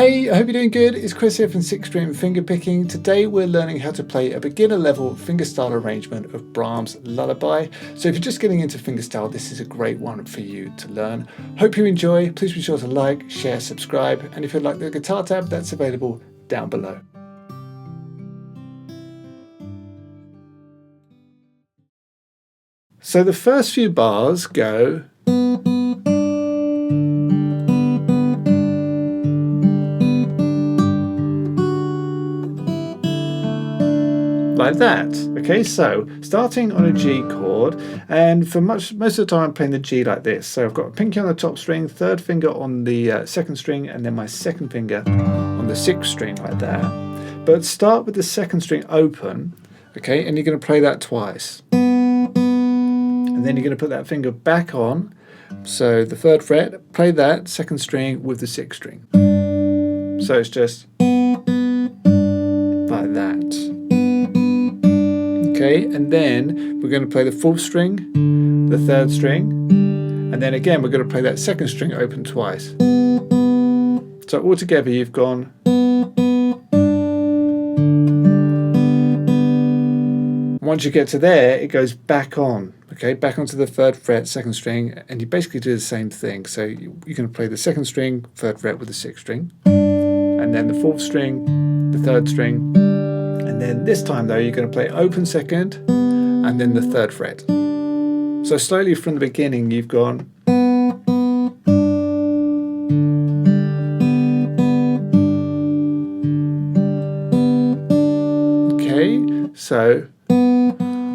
Hey, I hope you're doing good. It's Chris here from 6th String Fingerpicking. Today we're learning how to play a beginner level fingerstyle arrangement of Brahms Lullaby. So if you're just getting into fingerstyle, this is a great one for you to learn. Hope you enjoy. Please be sure to like, share, subscribe, and if you'd like the guitar tab, that's available down below. So the first few bars go like that. Okay, so starting on a G chord, and for most of the time I'm playing the G like this. So I've got a pinky on the top string, third finger on the second string, and then my second finger on the 6th string like that. But start with the second string open, okay, and you're going to play that twice. And then you're going to put that finger back on, so the 3rd fret, play that second string with the 6th string. So it's just like that. Okay, and then we're going to play the 4th string, the 3rd string, and then again we're going to play that 2nd string open twice. So altogether you've gone. Once you get to there, it goes back on, okay, back onto the 3rd fret, 2nd string, and you basically do the same thing. So you're going to play the 2nd string, 3rd fret with the 6th string, and then the 4th string, the 3rd string. And then this time though, you're going to play open 2nd and then the 3rd fret. So slowly from the beginning you've gone. Okay, so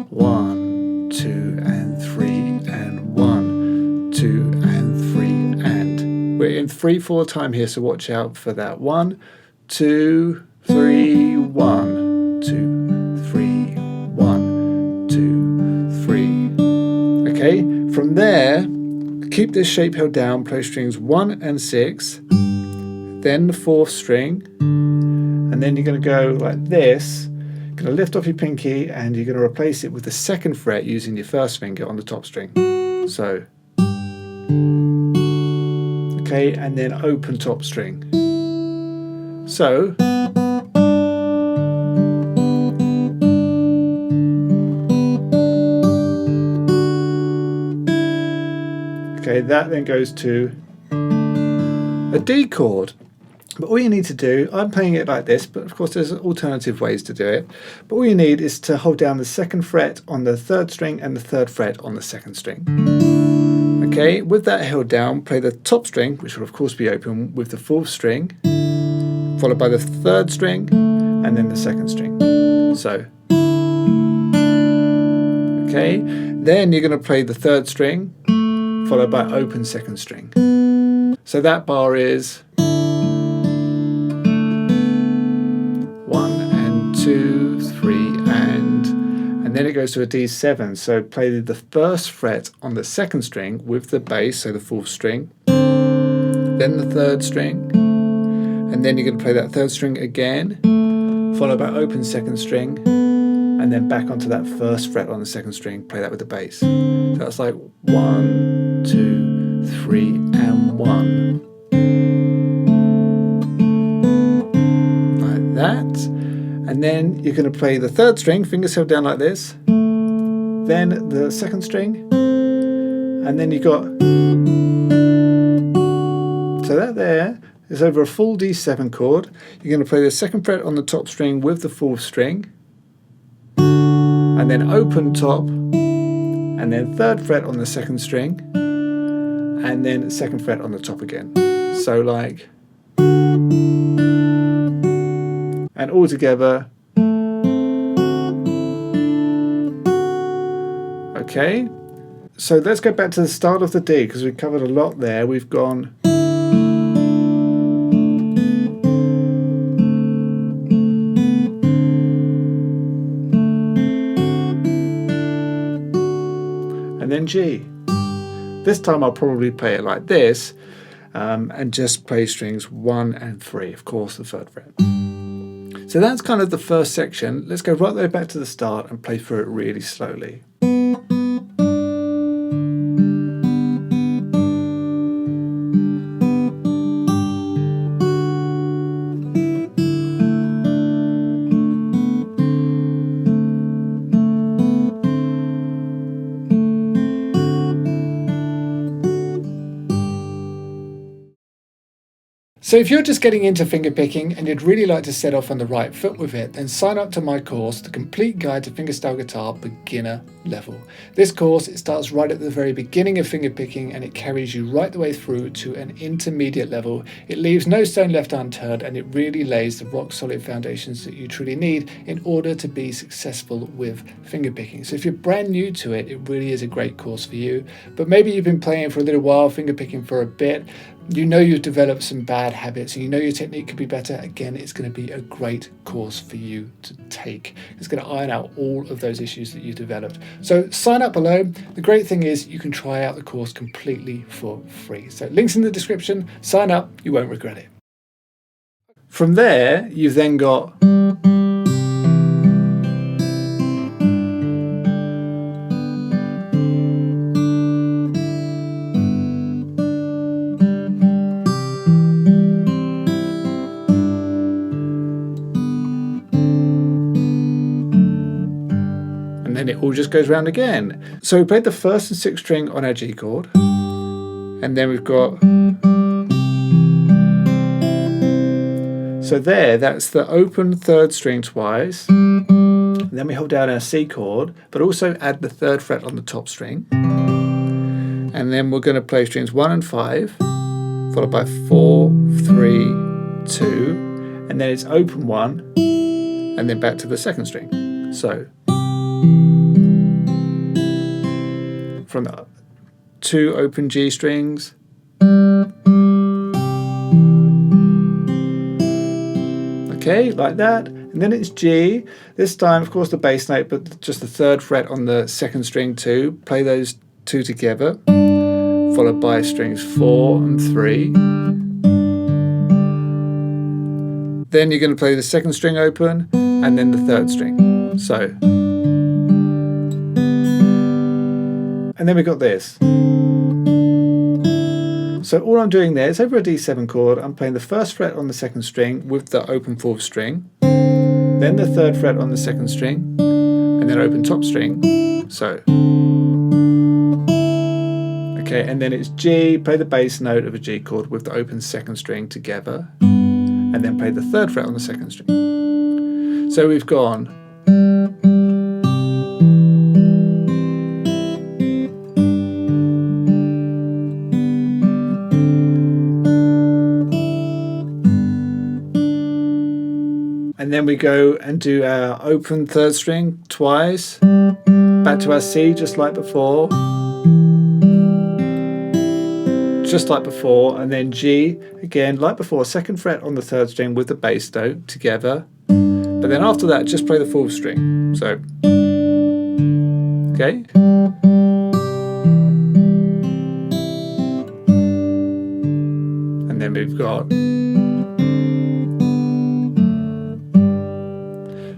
1, 2 and 3 and 1, 2 and 3 and we're in 3/4 time here, so watch out for that. 1, 2, 3, 1. 2, 3, 1, 2, 3. Okay, from there, keep this shape held down, play strings 1 and 6, then the 4th string, and then you're going to go like this. You're going to lift off your pinky and you're going to replace it with the 2nd fret using your 1st finger on the top string. So, okay, and then open top string. So, okay, that then goes to a D chord. But all you need to do, I'm playing it like this, but of course there's alternative ways to do it. But all you need is to hold down the 2nd fret on the 3rd string and the 3rd fret on the 2nd string. Okay, with that held down, play the top string, which will of course be open, with the 4th string, followed by the 3rd string, and then the 2nd string. So, okay, then you're going to play the 3rd string, followed by open 2nd string. So that bar is 1 and 2, 3 and then it goes to a D7. So play the 1st fret on the 2nd string with the bass, so the 4th string, then the 3rd string, and then you're going to play that 3rd string again, followed by open 2nd string, and then back onto that 1st fret on the 2nd string, play that with the bass. So that's like 1, 2, 3 and 1. Like that. And then you're going to play the 3rd string, fingers held down like this, then the 2nd string, and then you got, so that there is over a full D7 chord. You're going to play the 2nd fret on the top string with the 4th string, and then open top, and then 3rd fret on the 2nd string, and then 2nd fret on the top again. So like, and all together. Okay, so let's go back to the start of the D, because we've covered a lot there. We've gone, and then G. This time I'll probably play it like this, and just play strings 1 and 3, of course the 3rd fret. So that's kind of the first section. Let's go right the way back to the start and play through it really slowly. So if you're just getting into fingerpicking and you'd really like to set off on the right foot with it, then sign up to my course, The Complete Guide to Fingerstyle Guitar Beginner Level. This course, it starts right at the very beginning of fingerpicking and it carries you right the way through to an intermediate level. It leaves no stone left unturned and it really lays the rock solid foundations that you truly need in order to be successful with fingerpicking. So if you're brand new to it, it really is a great course for you. But maybe you've been playing for a little while, fingerpicking for a bit, you know you've developed some bad habits and you know your technique could be better. Again, it's going to be a great course for you to take. It's going to iron out all of those issues that you've developed. So sign up below. The great thing is you can try out the course completely for free. So links in the description, sign up, you won't regret it. From there, you've then got and it all just goes round again. So we played the 1st and 6th string on our G chord, and then we've got, so there, that's the open 3rd string twice, and then we hold down our C chord, but also add the 3rd fret on the top string, and then we're going to play strings 1 and 5, followed by 4, 3, 2, and then it's open 1, and then back to the 2nd string. So from the 2 open G strings, okay, like that, and then it's G, this time of course the bass note, but just the 3rd fret on the 2nd string too, play those 2 together, followed by strings 4 and 3, then you're going to play the 2nd string open, and then the 3rd string, so. And then we've got this. So all I'm doing there is over a D7 chord, I'm playing the 1st fret on the 2nd string with the open 4th string, then the 3rd fret on the 2nd string, and then open top string, so. Okay, and then it's G, play the bass note of a G chord with the open 2nd string together, and then play the 3rd fret on the 2nd string. So we've gone and then we go and do our open 3rd string twice, back to our C just like before, and then G again like before, 2nd fret on the 3rd string with the bass note together, but then after that just play the 4th string, so okay, and then we've got,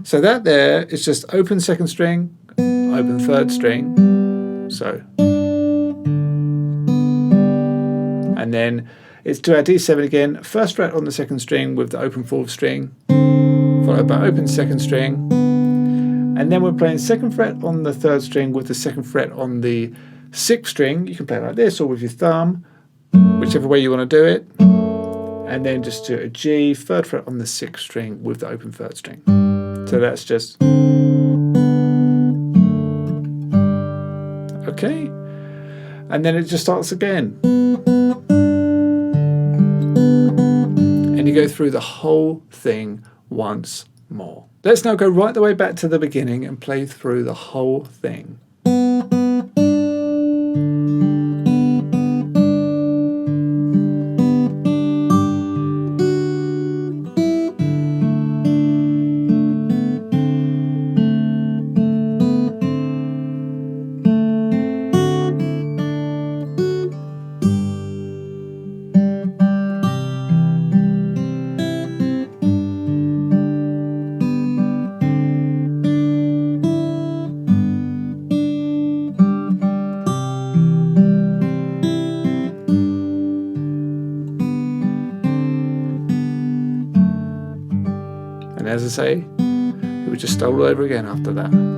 so that there is just open 2nd string, open 3rd string, so. And then it's to our D7 again, 1st fret on the 2nd string with the open 4th string, followed by open 2nd string. And then we're playing 2nd fret on the 3rd string with the 2nd fret on the 6th string. You can play it like this or with your thumb, whichever way you want to do it. And then just do a G, 3rd fret on the 6th string with the open 3rd string. So that's just, okay, and then it just starts again. And you go through the whole thing once more. Let's now go right the way back to the beginning and play through the whole thing. And as I say, it would just start all over again after that.